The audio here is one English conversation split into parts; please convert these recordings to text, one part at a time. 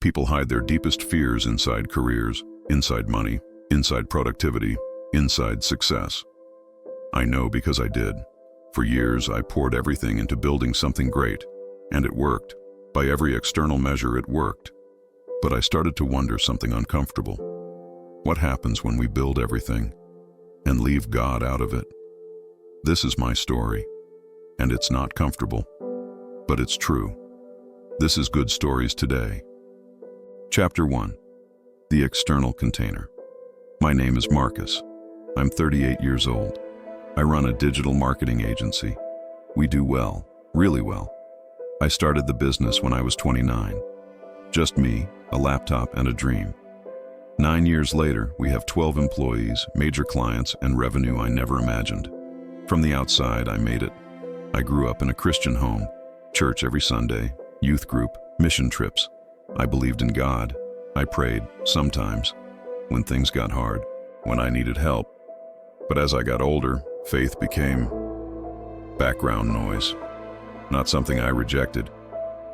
People hide their deepest fears inside careers, inside money, inside productivity, inside success. I know because I did. For years, I poured everything into building something great, and it worked. By every external measure, it worked. But I started to wonder something uncomfortable. What happens when we build everything and leave God out of it? This is my story, and it's not comfortable, but it's true. This is Good Stories Today. Chapter 1. The External Container. My name is Marcus. I'm 38 years old. I run a digital marketing agency. We do well, really well. I started the business when I was 29. Just me, a laptop, and a dream. 9 years later, we have 12 employees, major clients, and revenue I never imagined. From the outside, I made it. I grew up in a Christian home, church every Sunday, youth group, mission trips. I believed in God. I prayed, sometimes, when things got hard, when I needed help. But as I got older, faith became background noise. Not something I rejected,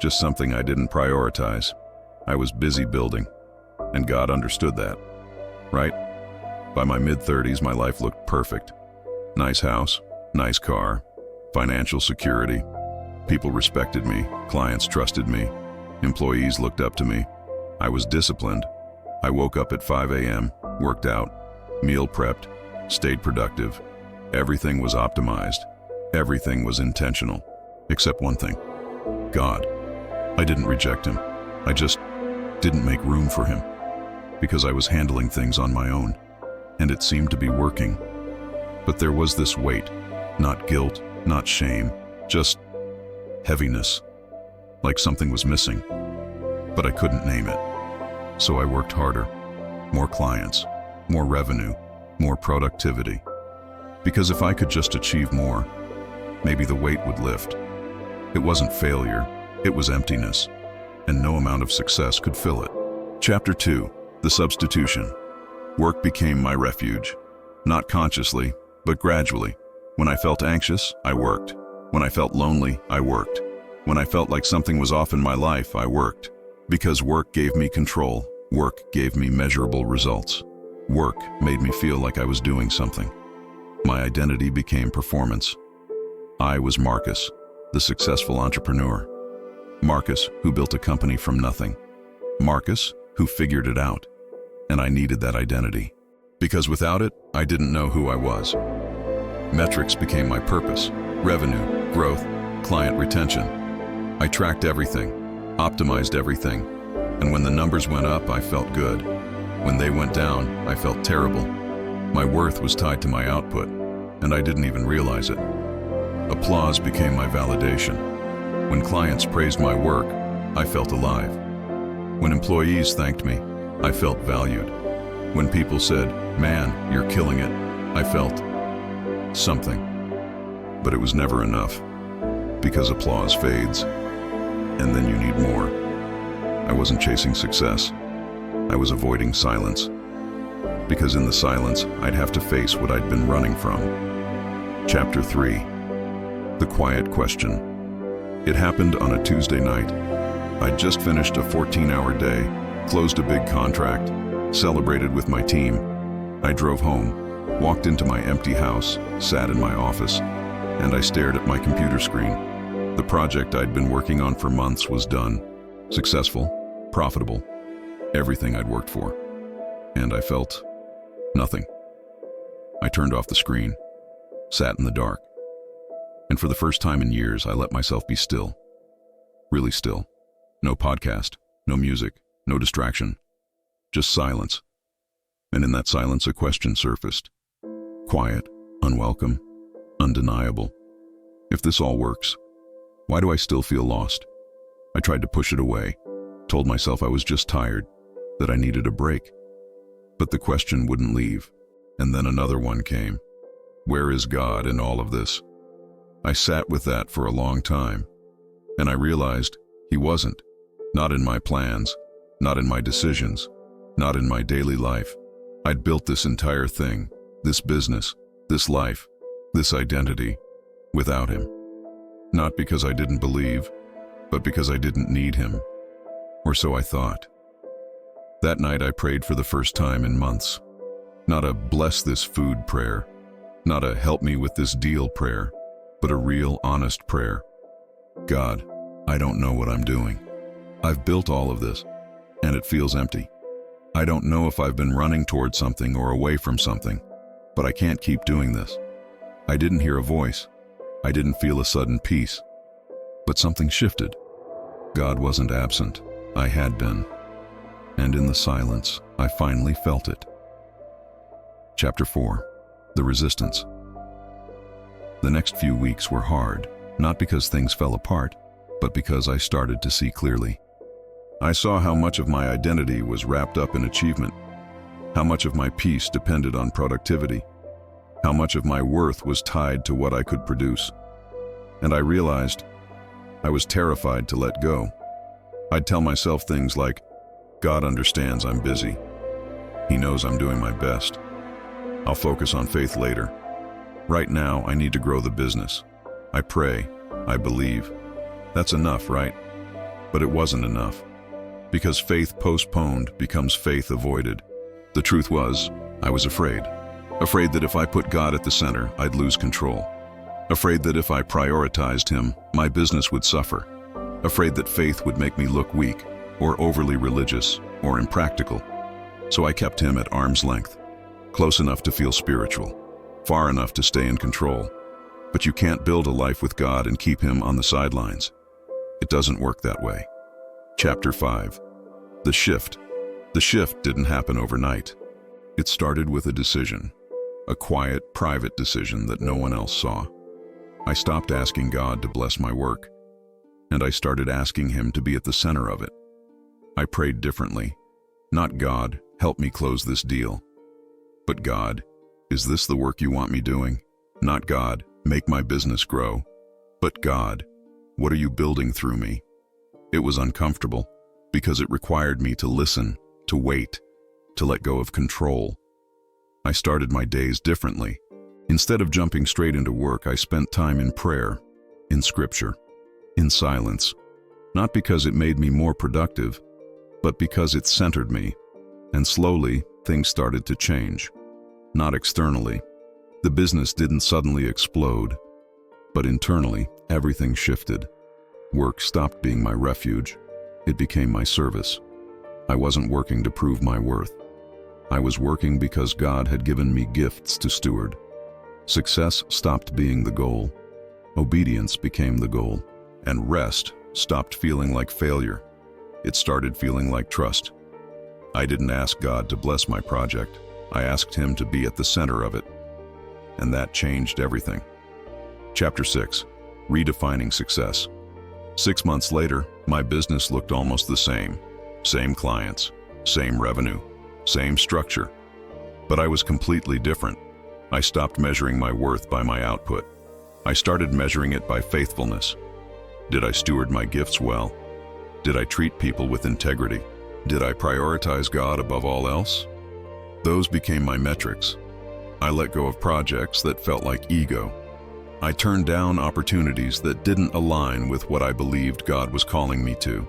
just something I didn't prioritize. I was busy building, and God understood that, right? By my mid-30s, my life looked perfect. Nice house, nice car, financial security. People respected me, clients trusted me, employees looked up to me. I was disciplined. I woke up at 5 a.m., worked out, meal prepped, stayed productive. Everything was optimized. Everything was intentional. Except one thing. God. I didn't reject him. I just didn't make room for him. Because I was handling things on my own. And it seemed to be working. But there was this weight. Not guilt, not shame. Just heaviness. Like something was missing. But I couldn't name it. So I worked harder. More clients. More revenue. More productivity. Because if I could just achieve more, maybe the weight would lift. It wasn't failure, it was emptiness, and no amount of success could fill it. Chapter 2. The Substitution. Work became my refuge. Not consciously, but gradually. When I felt anxious, I worked. When I felt lonely, I worked. When I felt like something was off in my life, I worked. Because work gave me control. Work gave me measurable results. Work made me feel like I was doing something. My identity became performance. I was Marcus, the successful entrepreneur. Marcus, who built a company from nothing. Marcus, who figured it out. And I needed that identity. Because without it, I didn't know who I was. Metrics became my purpose. Revenue, growth, client retention. I tracked everything, optimized everything. And when the numbers went up, I felt good. When they went down, I felt terrible. My worth was tied to my output, and I didn't even realize it. Applause became my validation. When clients praised my work, I felt alive. When employees thanked me, I felt valued. When people said, "Man, you're killing it," I felt something. But it was never enough, because applause fades, and then you need more. I wasn't chasing success. I was avoiding silence. Because in the silence, I'd have to face what I'd been running from. Chapter 3. The Quiet Question. It happened on a Tuesday night. I'd just finished a 14-hour day, closed a big contract, celebrated with my team. I drove home, walked into my empty house, sat in my office, and I stared at my computer screen. The project I'd been working on for months was done. Successful, profitable, everything I'd worked for. And I felt nothing. I turned off the screen, sat in the dark. And for the first time in years, I let myself be still. Really still. No podcast, no music, no distraction. Just silence. And in that silence, a question surfaced. Quiet, unwelcome, undeniable. If this all works, why do I still feel lost? I tried to push it away, told myself I was just tired, that I needed a break. But the question wouldn't leave, and then another one came. Where is God in all of this? I sat with that for a long time, and I realized he wasn't. Not in my plans, not in my decisions, not in my daily life. I'd built this entire thing, this business, this life, this identity, without him. Not because I didn't believe, but because I didn't need him. Or so I thought. That night I prayed for the first time in months. Not a bless this food prayer, not a help me with this deal prayer, but a real, honest prayer. God, I don't know what I'm doing. I've built all of this, and it feels empty. I don't know if I've been running towards something or away from something, but I can't keep doing this. I didn't hear a voice. I didn't feel a sudden peace. But something shifted. God wasn't absent. I had been. And in the silence, I finally felt it. Chapter 4. The Resistance. The next few weeks were hard, not because things fell apart, but because I started to see clearly. I saw how much of my identity was wrapped up in achievement, how much of my peace depended on productivity, how much of my worth was tied to what I could produce. And I realized I was terrified to let go. I'd tell myself things like, God understands I'm busy. He knows I'm doing my best. I'll focus on faith later. Right now, I need to grow the business. I pray. I believe. That's enough, right? But it wasn't enough. Because faith postponed becomes faith avoided. The truth was, I was afraid. Afraid that if I put God at the center, I'd lose control. Afraid that if I prioritized Him, my business would suffer. Afraid that faith would make me look weak, or overly religious, or impractical. So I kept Him at arm's length, close enough to feel spiritual, far enough to stay in control. But you can't build a life with God and keep Him on the sidelines. It doesn't work that way. Chapter 5. The Shift. The shift didn't happen overnight. It started with a decision, a quiet, private decision that no one else saw. I stopped asking God to bless my work, and I started asking Him to be at the center of it. I prayed differently. Not God, help me close this deal. But God, is this the work you want me doing? Not God, make my business grow. But God, what are you building through me? It was uncomfortable because it required me to listen, to wait, to let go of control. I started my days differently. Instead of jumping straight into work, I spent time in prayer, in scripture, in silence. Not because it made me more productive, but because it centered me. And slowly, things started to change. Not externally. The business didn't suddenly explode, but internally, everything shifted. Work stopped being my refuge. It became my service. I wasn't working to prove my worth. I was working because God had given me gifts to steward. Success stopped being the goal. Obedience became the goal. And rest stopped feeling like failure. It started feeling like trust. I didn't ask God to bless my project. I asked Him to be at the center of it. And that changed everything. Chapter 6. Redefining Success. 6 months later, my business looked almost the same. Same clients, same revenue, same structure. But I was completely different. I stopped measuring my worth by my output. I started measuring it by faithfulness. Did I steward my gifts well? Did I treat people with integrity? Did I prioritize God above all else? Those became my metrics. I let go of projects that felt like ego. I turned down opportunities that didn't align with what I believed God was calling me to.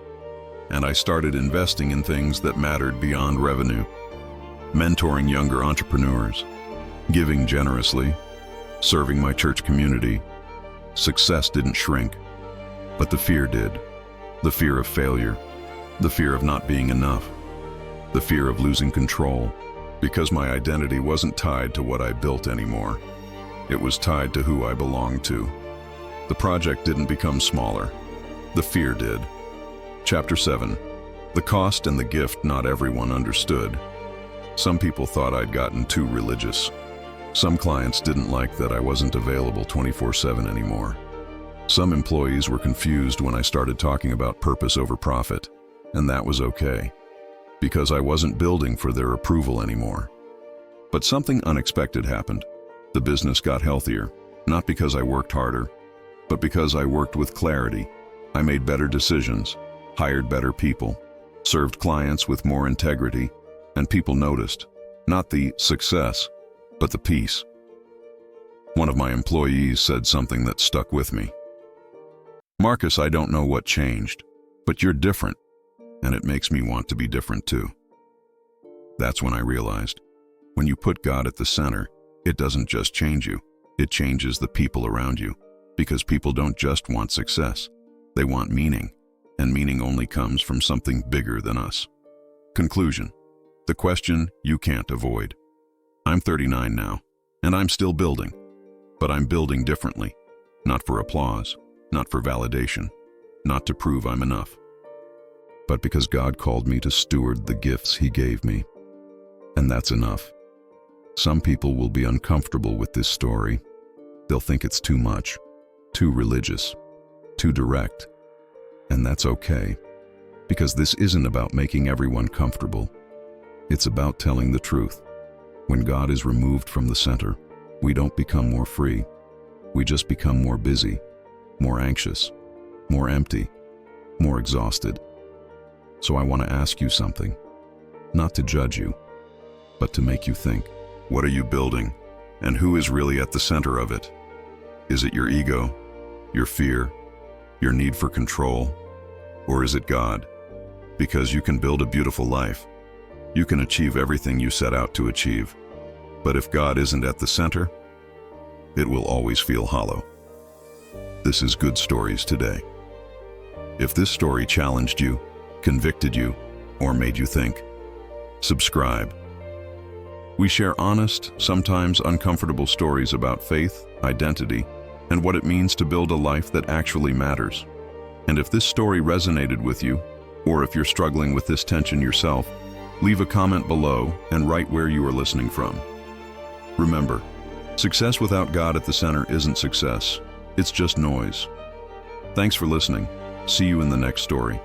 And I started investing in things that mattered beyond revenue. Mentoring younger entrepreneurs, giving generously, serving my church community. Success didn't shrink, but the fear did. The fear of failure, the fear of not being enough, the fear of losing control, because my identity wasn't tied to what I built anymore. It was tied to who I belonged to. The project didn't become smaller. The fear did. Chapter 7. The cost and the gift not everyone understood. Some people thought I'd gotten too religious. Some clients didn't like that I wasn't available 24/7 anymore. Some employees were confused when I started talking about purpose over profit, and that was okay, because I wasn't building for their approval anymore. But something unexpected happened. The business got healthier, not because I worked harder, but because I worked with clarity. I made better decisions, hired better people, served clients with more integrity, and people noticed, not the success, but the peace. One of my employees said something that stuck with me. "Marcus, I don't know what changed, but you're different, and it makes me want to be different too." That's when I realized, when you put God at the center, it doesn't just change you, it changes the people around you. Because people don't just want success, they want meaning, and meaning only comes from something bigger than us. Conclusion. The question you can't avoid. I'm 39 now, and I'm still building. But I'm building differently. Not for applause, not for validation, not to prove I'm enough. But because God called me to steward the gifts He gave me. And that's enough. Some people will be uncomfortable with this story. They'll think it's too much, too religious, too direct. And that's okay, because this isn't about making everyone comfortable. It's about telling the truth. When God is removed from the center, we don't become more free. We just become more busy, more anxious, more empty, more exhausted. So I want to ask you something, not to judge you, but to make you think. What are you building, and who is really at the center of it? Is it your ego, your fear, your need for control, or is it God? Because you can build a beautiful life. You can achieve everything you set out to achieve. But if God isn't at the center, it will always feel hollow. This is Good Stories Today. If this story challenged you, convicted you, or made you think, subscribe. We share honest, sometimes uncomfortable stories about faith, identity, and what it means to build a life that actually matters. And if this story resonated with you, or if you're struggling with this tension yourself, leave a comment below and write where you are listening from. Remember, success without God at the center isn't success. It's just noise. Thanks for listening. See you in the next story.